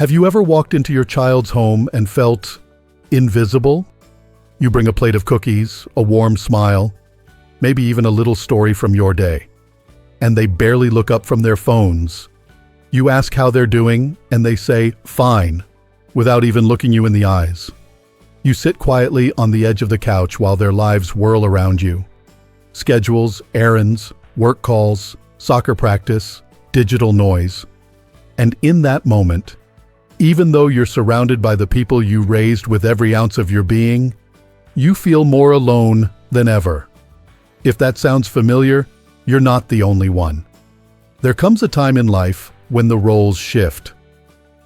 Have you ever walked into your child's home and felt invisible? You bring a plate of cookies, a warm smile, maybe even a little story from your day, and they barely look up from their phones. You ask how they're doing, and they say, "Fine," without even looking you in the eyes. You sit quietly on the edge of the couch while their lives whirl around you. Schedules, errands, work calls, soccer practice, digital noise. And in that moment, even though you're surrounded by the people you raised with every ounce of your being, you feel more alone than ever. If that sounds familiar, you're not the only one. There comes a time in life when the roles shift,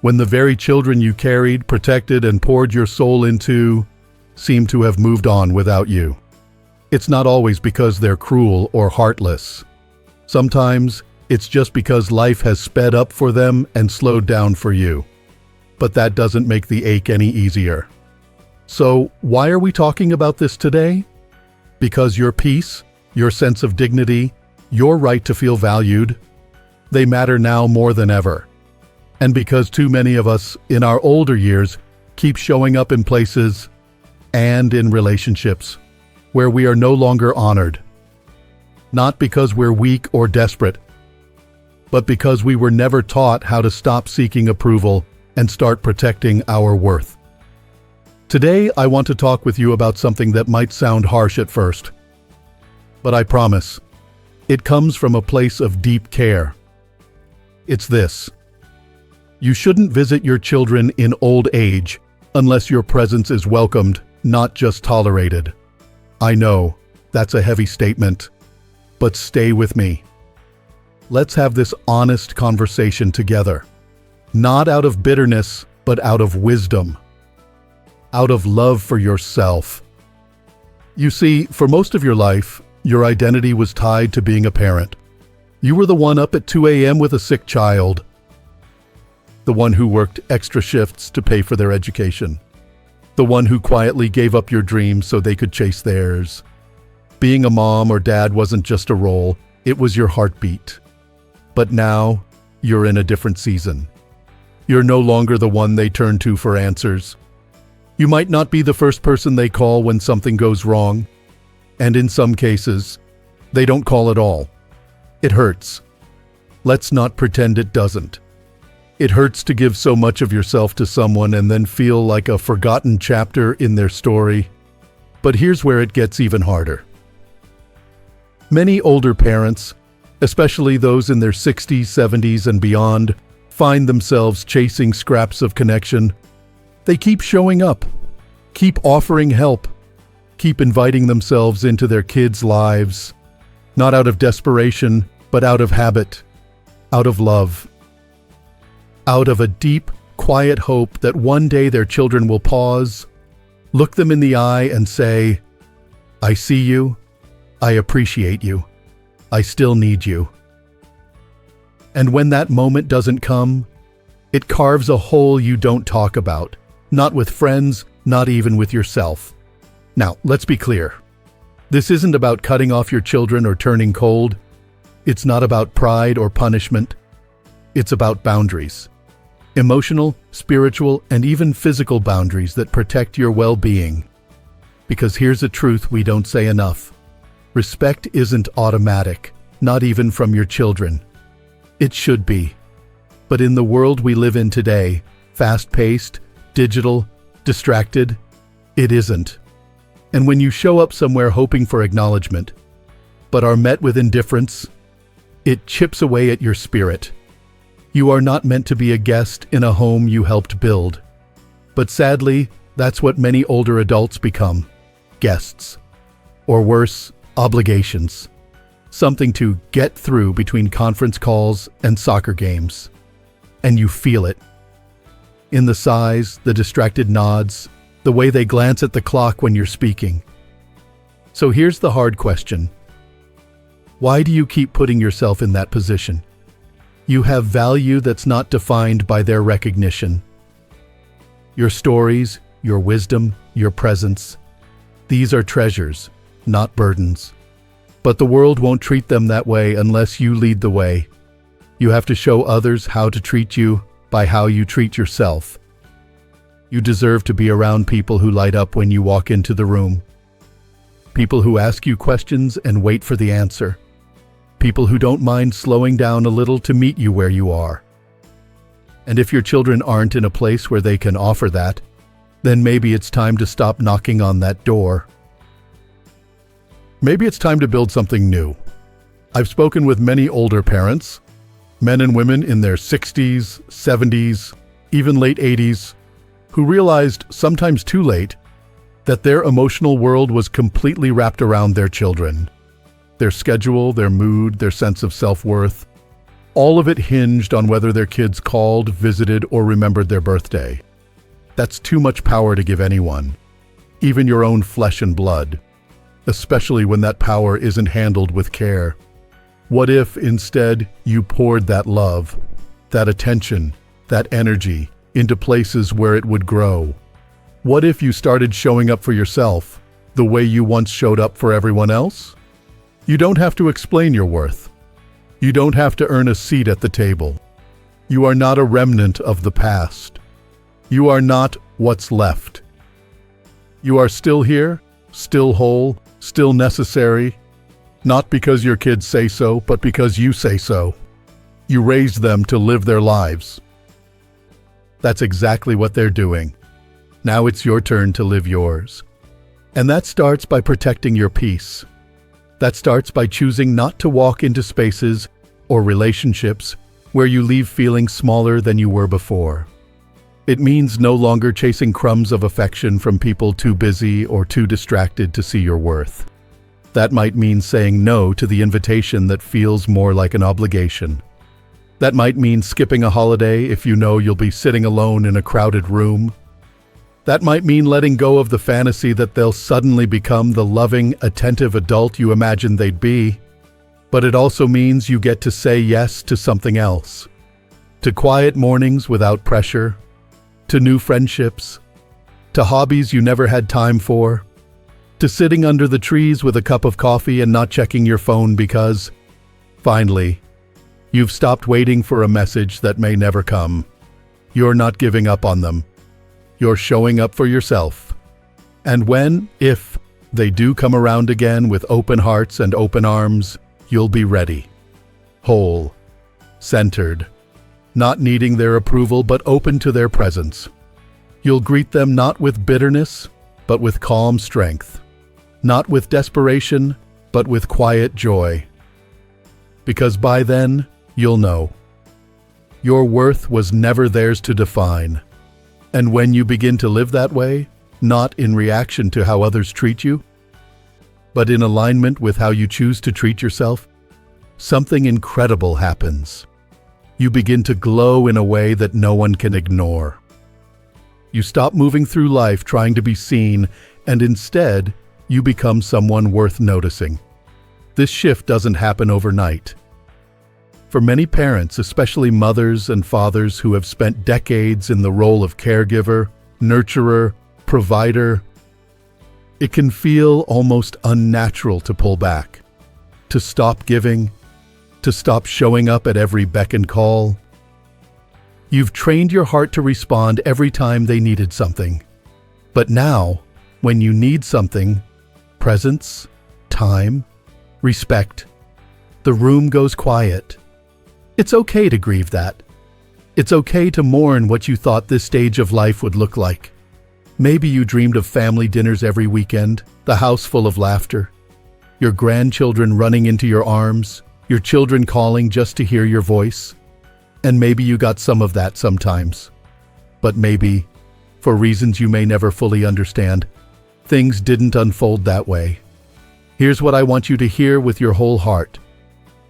when the very children you carried, protected, and poured your soul into seem to have moved on without you. It's not always because they're cruel or heartless. Sometimes it's just because life has sped up for them and slowed down for you. But that doesn't make the ache any easier. So why are we talking about this today? Because your peace, your sense of dignity, your right to feel valued, they matter now more than ever. And because too many of us in our older years keep showing up in places and in relationships where we are no longer honored. Not because we're weak or desperate, but because we were never taught how to stop seeking approval and start protecting our worth. Today, I want to talk with you about something that might sound harsh at first, but I promise, it comes from a place of deep care. It's this: you shouldn't visit your children in old age unless your presence is welcomed, not just tolerated. I know, that's a heavy statement, but stay with me. Let's have this honest conversation together. Not out of bitterness, but out of wisdom. Out of love for yourself. You see, for most of your life, your identity was tied to being a parent. You were the one up at 2 a.m. with a sick child. The one who worked extra shifts to pay for their education. The one who quietly gave up your dreams so they could chase theirs. Being a mom or dad wasn't just a role, it was your heartbeat. But now, you're in a different season. You're no longer the one they turn to for answers. You might not be the first person they call when something goes wrong. And in some cases, they don't call at all. It hurts. Let's not pretend it doesn't. It hurts to give so much of yourself to someone and then feel like a forgotten chapter in their story. But here's where it gets even harder. Many older parents, especially those in their 60s, 70s, and beyond, find themselves chasing scraps of connection. They keep showing up, keep offering help, keep inviting themselves into their kids' lives, not out of desperation, but out of habit, out of love, out of a deep, quiet hope that one day their children will pause, look them in the eye and say, "I see you, I appreciate you, I still need you." And when that moment doesn't come, it carves a hole you don't talk about, not with friends, not even with yourself. Now, let's be clear. This isn't about cutting off your children or turning cold. It's not about pride or punishment. It's about boundaries. Emotional, spiritual, and even physical boundaries that protect your well-being. Because here's a truth we don't say enough. Respect isn't automatic, not even from your children. It should be. But in the world we live in today, fast-paced, digital, distracted, it isn't. And when you show up somewhere hoping for acknowledgement, but are met with indifference, it chips away at your spirit. You are not meant to be a guest in a home you helped build. But sadly, that's what many older adults become. Guests. Or worse, obligations. Something to get through between conference calls and soccer games. And you feel it. In the sighs, the distracted nods, the way they glance at the clock when you're speaking. So here's the hard question. Why do you keep putting yourself in that position? You have value that's not defined by their recognition. Your stories, your wisdom, your presence, these are treasures, not burdens. But the world won't treat them that way unless you lead the way. You have to show others how to treat you, by how you treat yourself. You deserve to be around people who light up when you walk into the room. People who ask you questions and wait for the answer. People who don't mind slowing down a little to meet you where you are. And if your children aren't in a place where they can offer that, then maybe it's time to stop knocking on that door. Maybe it's time to build something new. I've spoken with many older parents, men and women in their 60s, 70s, even late 80s, who realized, sometimes too late, that their emotional world was completely wrapped around their children. Their schedule, their mood, their sense of self-worth, all of it hinged on whether their kids called, visited, or remembered their birthday. That's too much power to give anyone, even your own flesh and blood, especially when that power isn't handled with care. What if, instead, you poured that love, that attention, that energy into places where it would grow? What if you started showing up for yourself the way you once showed up for everyone else? You don't have to explain your worth. You don't have to earn a seat at the table. You are not a remnant of the past. You are not what's left. You are still here, still whole, still necessary, not because your kids say so, but because you say so. You raised them to live their lives. That's exactly what they're doing. Now it's your turn to live yours. And that starts by protecting your peace. That starts by choosing not to walk into spaces or relationships where you leave feeling smaller than you were before. It means no longer chasing crumbs of affection from people too busy or too distracted to see your worth. That might mean saying no to the invitation that feels more like an obligation. That might mean skipping a holiday if you know you'll be sitting alone in a crowded room. That might mean letting go of the fantasy that they'll suddenly become the loving, attentive adult you imagined they'd be. But it also means you get to say yes to something else. To quiet mornings without pressure. To new friendships. To hobbies you never had time for. To sitting under the trees with a cup of coffee and not checking your phone because, finally, you've stopped waiting for a message that may never come. You're not giving up on them. You're showing up for yourself. And when, if, they do come around again with open hearts and open arms, you'll be ready. Whole. Centered. Not needing their approval but open to their presence. You'll greet them not with bitterness, but with calm strength. Not with desperation, but with quiet joy. Because by then, you'll know. Your worth was never theirs to define. And when you begin to live that way, not in reaction to how others treat you, but in alignment with how you choose to treat yourself, something incredible happens. You begin to glow in a way that no one can ignore. You stop moving through life trying to be seen, and instead, you become someone worth noticing. This shift doesn't happen overnight. For many parents, especially mothers and fathers who have spent decades in the role of caregiver, nurturer, provider, it can feel almost unnatural to pull back, to stop giving, to stop showing up at every beck and call. You've trained your heart to respond every time they needed something. But now, when you need something, presence, time, respect, the room goes quiet. It's okay to grieve that. It's okay to mourn what you thought this stage of life would look like. Maybe you dreamed of family dinners every weekend, the house full of laughter, your grandchildren running into your arms, your children calling just to hear your voice. And maybe you got some of that sometimes. But maybe, for reasons you may never fully understand, things didn't unfold that way. Here's what I want you to hear with your whole heart.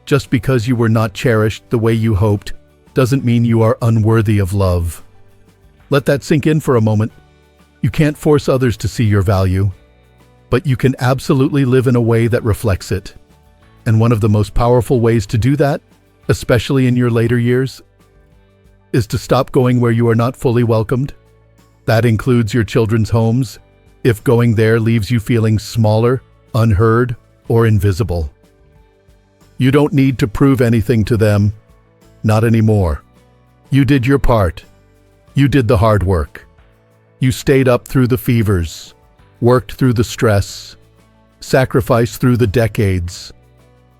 Just because you were not cherished the way you hoped doesn't mean you are unworthy of love. Let that sink in for a moment. You can't force others to see your value, but you can absolutely live in a way that reflects it. And one of the most powerful ways to do that, especially in your later years, is to stop going where you are not fully welcomed. That includes your children's homes, if going there leaves you feeling smaller, unheard, or invisible. You don't need to prove anything to them. Not anymore. You did your part. You did the hard work. You stayed up through the fevers, worked through the stress, sacrificed through the decades.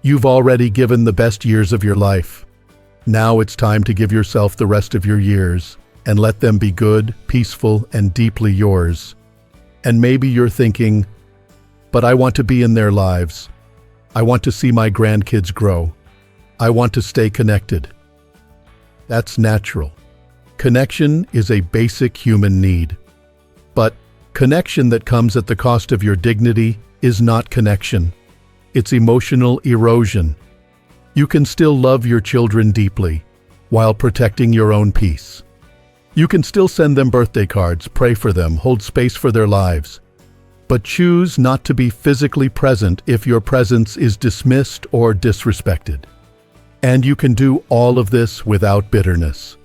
You've already given the best years of your life. Now it's time to give yourself the rest of your years and let them be good, peaceful, and deeply yours. And maybe you're thinking, but I want to be in their lives. I want to see my grandkids grow. I want to stay connected. That's natural. Connection is a basic human need. But connection that comes at the cost of your dignity is not connection. It's emotional erosion. You can still love your children deeply while protecting your own peace. You can still send them birthday cards, pray for them, hold space for their lives. But choose not to be physically present if your presence is dismissed or disrespected. And you can do all of this without bitterness.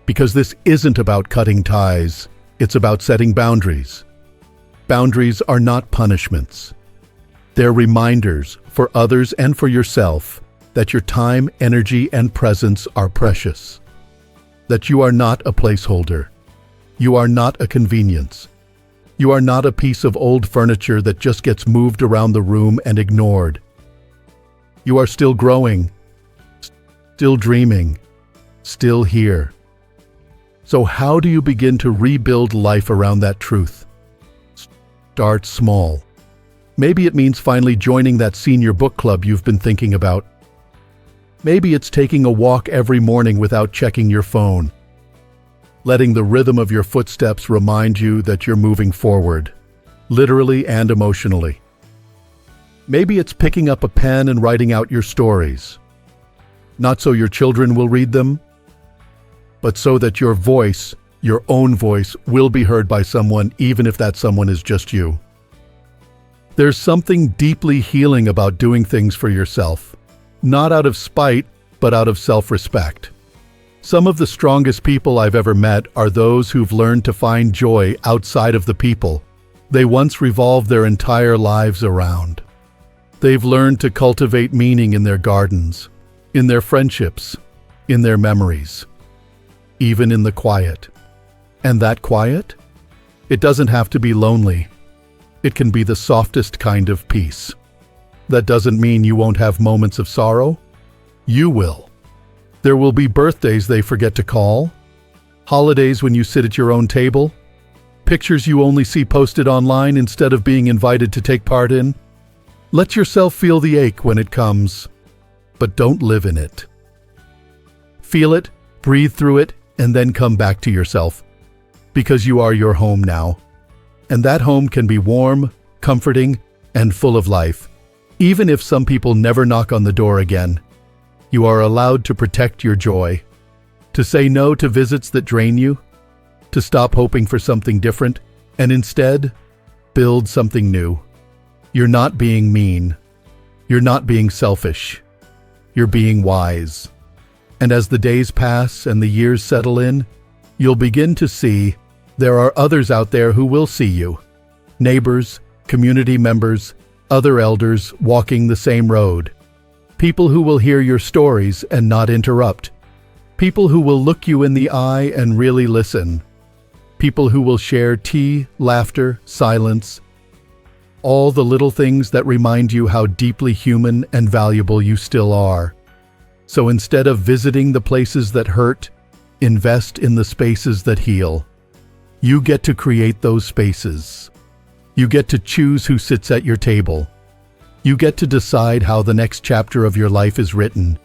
Because this isn't about cutting ties, it's about setting boundaries. Boundaries are not punishments. They're reminders for others and for yourself that your time, energy, and presence are precious. That you are not a placeholder. You are not a convenience. You are not a piece of old furniture that just gets moved around the room and ignored. You are still growing, still dreaming, still here. So how do you begin to rebuild life around that truth? Start small. Maybe it means finally joining that senior book club you've been thinking about. Maybe it's taking a walk every morning without checking your phone. Letting the rhythm of your footsteps remind you that you're moving forward, literally and emotionally. Maybe it's picking up a pen and writing out your stories. Not so your children will read them, but so that your voice, your own voice, will be heard by someone, even if that someone is just you. There's something deeply healing about doing things for yourself, not out of spite, but out of self-respect. Some of the strongest people I've ever met are those who've learned to find joy outside of the people they once revolved their entire lives around. They've learned to cultivate meaning in their gardens, in their friendships, in their memories, even in the quiet. And that quiet? It doesn't have to be lonely. It can be the softest kind of peace. That doesn't mean you won't have moments of sorrow. You will. There will be birthdays they forget to call, holidays when you sit at your own table, pictures you only see posted online instead of being invited to take part in. Let yourself feel the ache when it comes, but don't live in it. Feel it, breathe through it, and then come back to yourself, because you are your home now. And that home can be warm, comforting, and full of life, even if some people never knock on the door again. You are allowed to protect your joy, to say no to visits that drain you, to stop hoping for something different, and instead, build something new. You're not being mean. You're not being selfish. You're being wise. And as the days pass and the years settle in, you'll begin to see there are others out there who will see you. Neighbors, community members, other elders walking the same road. People who will hear your stories and not interrupt. People who will look you in the eye and really listen. People who will share tea, laughter, silence. All the little things that remind you how deeply human and valuable you still are. So instead of visiting the places that hurt, invest in the spaces that heal. You get to create those spaces. You get to choose who sits at your table. You get to decide how the next chapter of your life is written.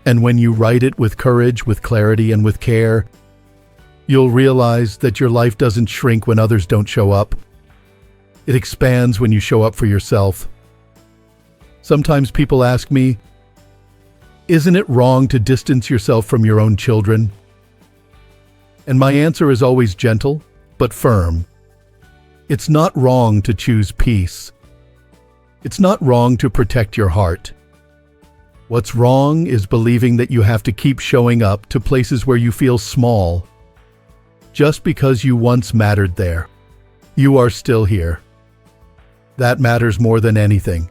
And when you write it with courage, with clarity, and with care, you'll realize that your life doesn't shrink when others don't show up. It expands when you show up for yourself. Sometimes people ask me, isn't it wrong to distance yourself from your own children? And my answer is always gentle, but firm. It's not wrong to choose peace. It's not wrong to protect your heart. What's wrong is believing that you have to keep showing up to places where you feel small. Just because you once mattered there, you are still here. That matters more than anything.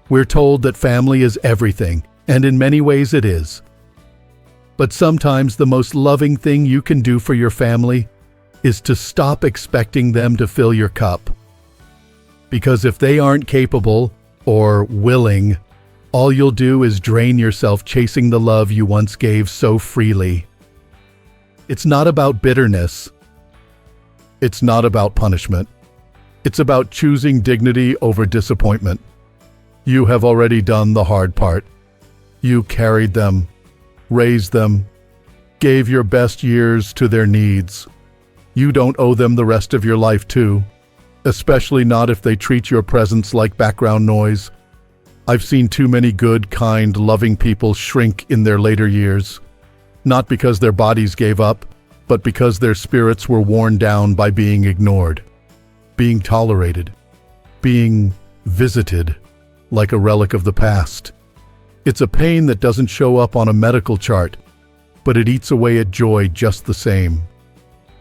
We're told that family is everything, and in many ways it is. But sometimes the most loving thing you can do for your family is to stop expecting them to fill your cup. Because if they aren't capable or willing, all you'll do is drain yourself chasing the love you once gave so freely. It's not about bitterness. It's not about punishment. It's about choosing dignity over disappointment. You have already done the hard part. You carried them, raised them, gave your best years to their needs. You don't owe them the rest of your life too, especially not if they treat your presence like background noise. I've seen too many good, kind, loving people shrink in their later years, not because their bodies gave up, but because their spirits were worn down by being ignored, being tolerated, being visited like a relic of the past. It's a pain that doesn't show up on a medical chart, but it eats away at joy just the same.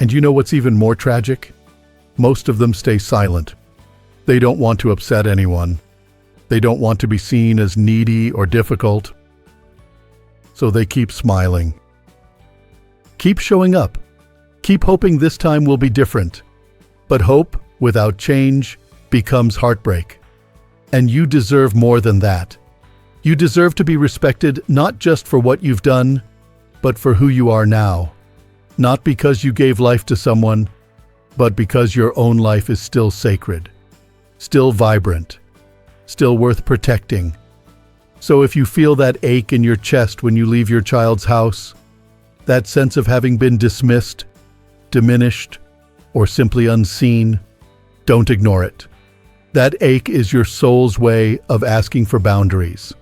And you know what's even more tragic? Most of them stay silent. They don't want to upset anyone. They don't want to be seen as needy or difficult. So they keep smiling. Keep showing up. Keep hoping this time will be different. But hope without change becomes heartbreak. And you deserve more than that. You deserve to be respected not just for what you've done, but for who you are now. Not because you gave life to someone, but because your own life is still sacred, still vibrant, still worth protecting. So if you feel that ache in your chest when you leave your child's house, that sense of having been dismissed, diminished, or simply unseen, don't ignore it. That ache is your soul's way of asking for boundaries.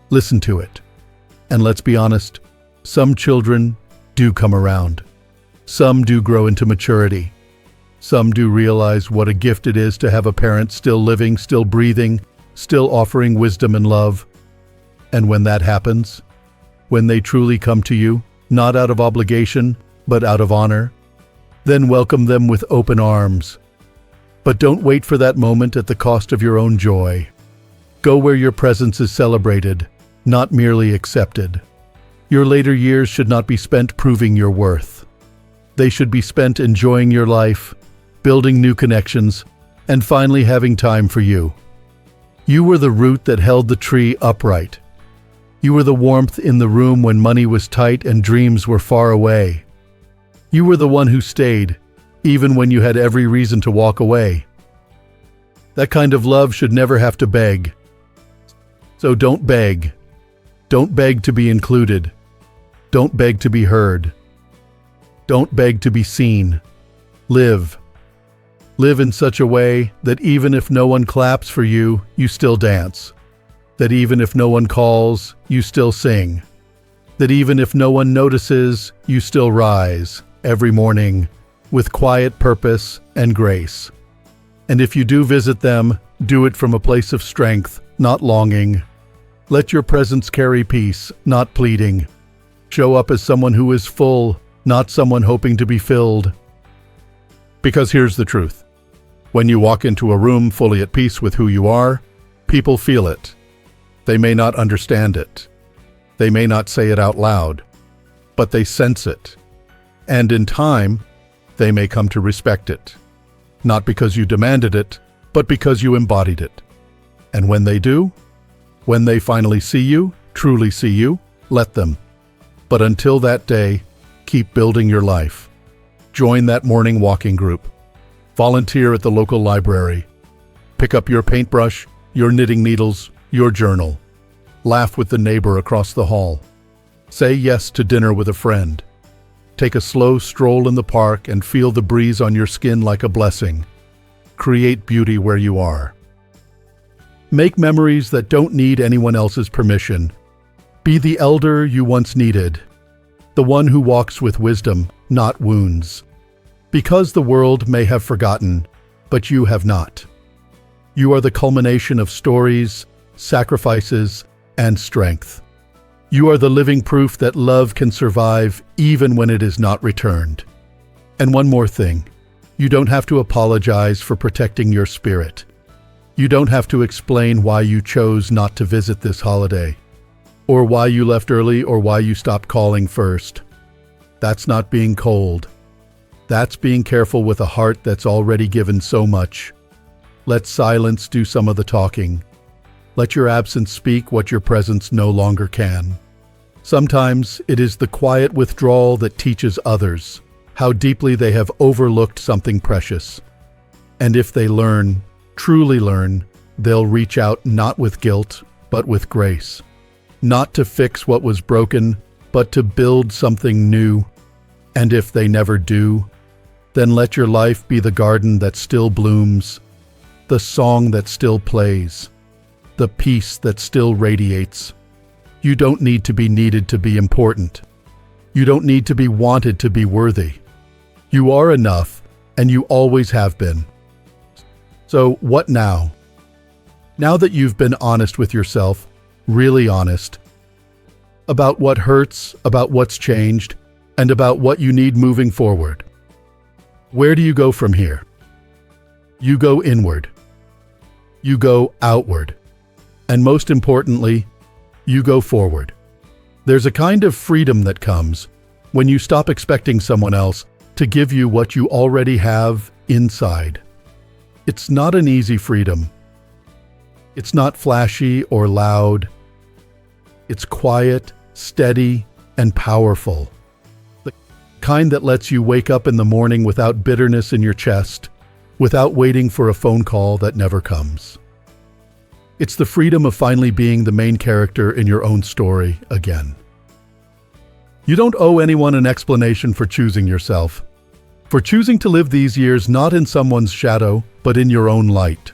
Listen to it. And let's be honest, some children do come around. Some do grow into maturity. Some do realize what a gift it is to have a parent still living, still breathing, still offering wisdom and love. And when that happens, when they truly come to you, not out of obligation, but out of honor, then welcome them with open arms. But don't wait for that moment at the cost of your own joy. Go where your presence is celebrated, not merely accepted. Your later years should not be spent proving your worth. They should be spent enjoying your life, building new connections, and finally having time for you. You were the root that held the tree upright. You were the warmth in the room when money was tight and dreams were far away. You were the one who stayed, even when you had every reason to walk away. That kind of love should never have to beg. So don't beg. Don't beg to be included. Don't beg to be heard. Don't beg to be seen. Live. Live in such a way that even if no one claps for you, you still dance. That even if no one calls, you still sing. That even if no one notices, you still rise every morning with quiet purpose and grace. And if you do visit them, do it from a place of strength, not longing. Let your presence carry peace, not pleading. Show up as someone who is full, not someone hoping to be filled. Because here's the truth. When you walk into a room fully at peace with who you are, people feel it. They may not understand it. They may not say it out loud, but they sense it. And in time, they may come to respect it. Not because you demanded it, but because you embodied it. And when they do, when they finally see you, truly see you, let them. But until that day, keep building your life. Join that morning walking group. Volunteer at the local library. Pick up your paintbrush, your knitting needles, your journal. Laugh with the neighbor across the hall. Say yes to dinner with a friend. Take a slow stroll in the park and feel the breeze on your skin like a blessing. Create beauty where you are. Make memories that don't need anyone else's permission. Be the elder you once needed. The one who walks with wisdom, not wounds. Because the world may have forgotten, but you have not. You are the culmination of stories, sacrifices, and strength. You are the living proof that love can survive even when it is not returned. And one more thing. You don't have to apologize for protecting your spirit. You don't have to explain why you chose not to visit this holiday. or why you left early, or why you stopped calling first. That's not being cold. That's being careful with a heart that's already given so much. Let silence do some of the talking. Let your absence speak what your presence no longer can. Sometimes it is the quiet withdrawal that teaches others how deeply they have overlooked something precious. And if they learn, truly learn, they'll reach out not with guilt, but with grace. Not to fix what was broken, but to build something new. And if they never do, then let your life be the garden that still blooms, the song that still plays, the peace that still radiates. You don't need to be needed to be important. You don't need to be wanted to be worthy. You are enough, and you always have been. So what now? Now that you've been honest with yourself, really honest, about what hurts, about what's changed, and about what you need moving forward, where do you go from here? You go inward. You go outward. And most importantly, you go forward. There's a kind of freedom that comes when you stop expecting someone else to give you what you already have inside. It's not an easy freedom. It's not flashy or loud. It's quiet, steady, and powerful. The kind that lets you wake up in the morning without bitterness in your chest, without waiting for a phone call that never comes. It's the freedom of finally being the main character in your own story again. You don't owe anyone an explanation for choosing yourself, for choosing to live these years not in someone's shadow, but in your own light,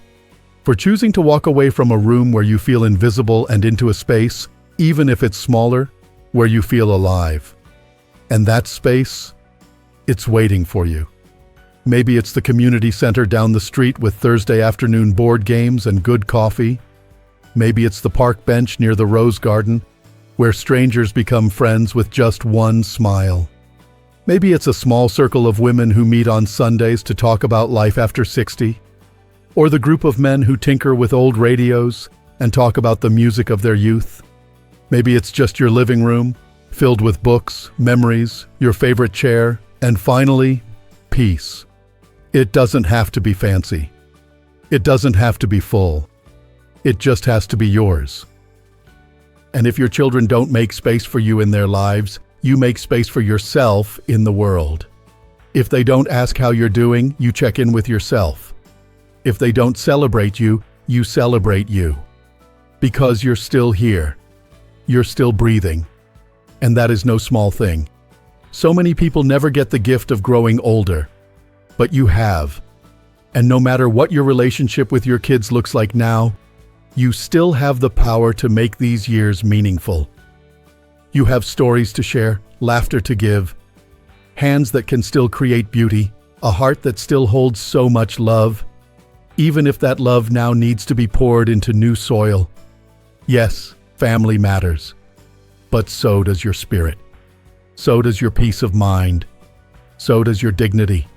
for choosing to walk away from a room where you feel invisible and into a space, even if it's smaller, where you feel alive. And that space, it's waiting for you. Maybe it's the community center down the street with Thursday afternoon board games and good coffee. Maybe it's the park bench near the rose garden, where strangers become friends with just one smile. Maybe it's a small circle of women who meet on Sundays to talk about life after 60, or the group of men who tinker with old radios and talk about the music of their youth. Maybe it's just your living room, filled with books, memories, your favorite chair, and finally, peace. It doesn't have to be fancy. It doesn't have to be full. It just has to be yours. And if your children don't make space for you in their lives, you make space for yourself in the world. If they don't ask how you're doing, you check in with yourself. If they don't celebrate you, you celebrate you. Because you're still here. You're still breathing. And that is no small thing. So many people never get the gift of growing older. But you have. And no matter what your relationship with your kids looks like now, you still have the power to make these years meaningful. You have stories to share, laughter to give, hands that can still create beauty, a heart that still holds so much love, even if that love now needs to be poured into new soil. Yes, family matters, but so does your spirit. So does your peace of mind. So does your dignity.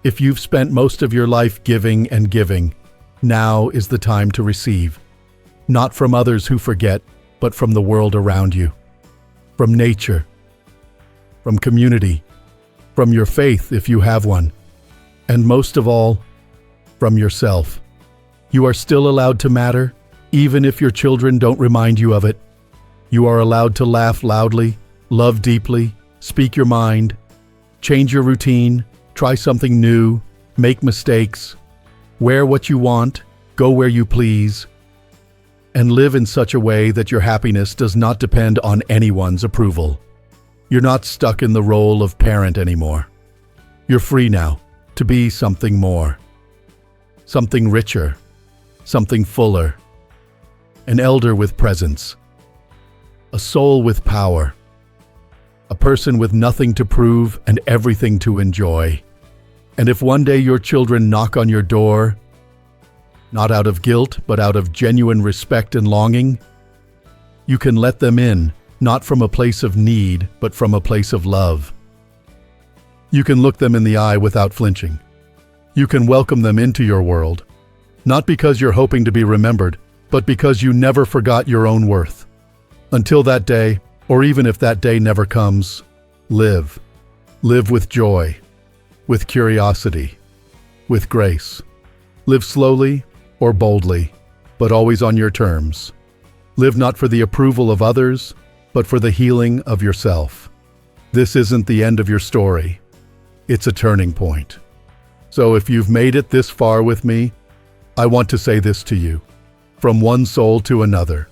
If you've spent most of your life giving and giving, now is the time to receive. Not from others who forget, but from the world around you. From nature. From community. From your faith, if you have one. And most of all, from yourself. You are still allowed to matter, even if your children don't remind you of it. You are allowed to laugh loudly, love deeply, speak your mind, change your routine, try something new, make mistakes, wear what you want, go where you please, and live in such a way that your happiness does not depend on anyone's approval. You're not stuck in the role of parent anymore. You're free now to be something more, something richer, something fuller, an elder with presence, a soul with power, a person with nothing to prove and everything to enjoy. And if one day your children knock on your door, not out of guilt, but out of genuine respect and longing, you can let them in, not from a place of need, but from a place of love. You can look them in the eye without flinching. You can welcome them into your world, not because you're hoping to be remembered, but because you never forgot your own worth. Until that day, or even if that day never comes, live. Live with joy, with curiosity, with grace. Live slowly or boldly, but always on your terms. Live not for the approval of others, but for the healing of yourself. This isn't the end of your story. It's a turning point. So if you've made it this far with me, I want to say this to you. From one soul to another,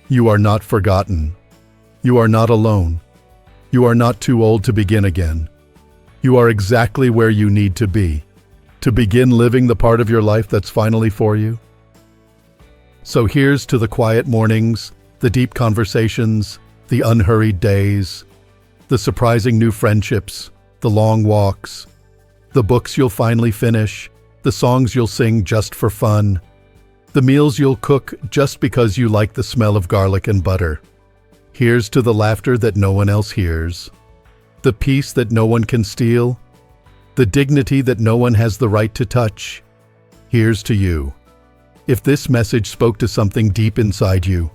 you are not forgotten. You are not alone. You are not too old to begin again. You are exactly where you need to be, to begin living the part of your life that's finally for you. So here's to the quiet mornings, the deep conversations, the unhurried days, the surprising new friendships, the long walks, the books you'll finally finish, the songs you'll sing just for fun, the meals you'll cook just because you like the smell of garlic and butter. Here's to the laughter that no one else hears, the peace that no one can steal, the dignity that no one has the right to touch. Here's to you. If this message spoke to something deep inside you,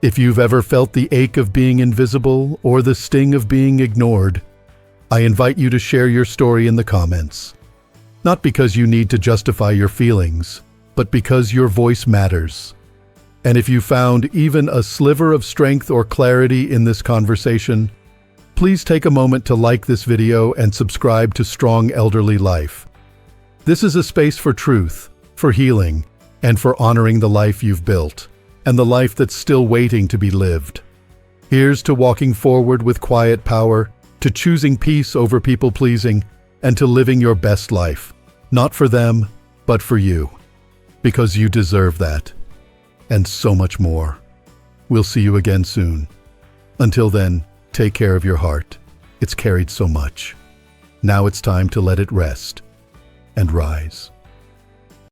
if you've ever felt the ache of being invisible or the sting of being ignored, I invite you to share your story in the comments. Not because you need to justify your feelings, but because your voice matters. And if you found even a sliver of strength or clarity in this conversation, please take a moment to like this video and subscribe to Strong Elderly Life. This is a space for truth, for healing, and for honoring the life you've built, and the life that's still waiting to be lived. Here's to walking forward with quiet power, to choosing peace over people-pleasing, and to living your best life. Not for them, but for you. Because you deserve that. And so much more. We'll see you again soon. Until then, take care of your heart. It's carried so much. Now it's time to let it rest and rise.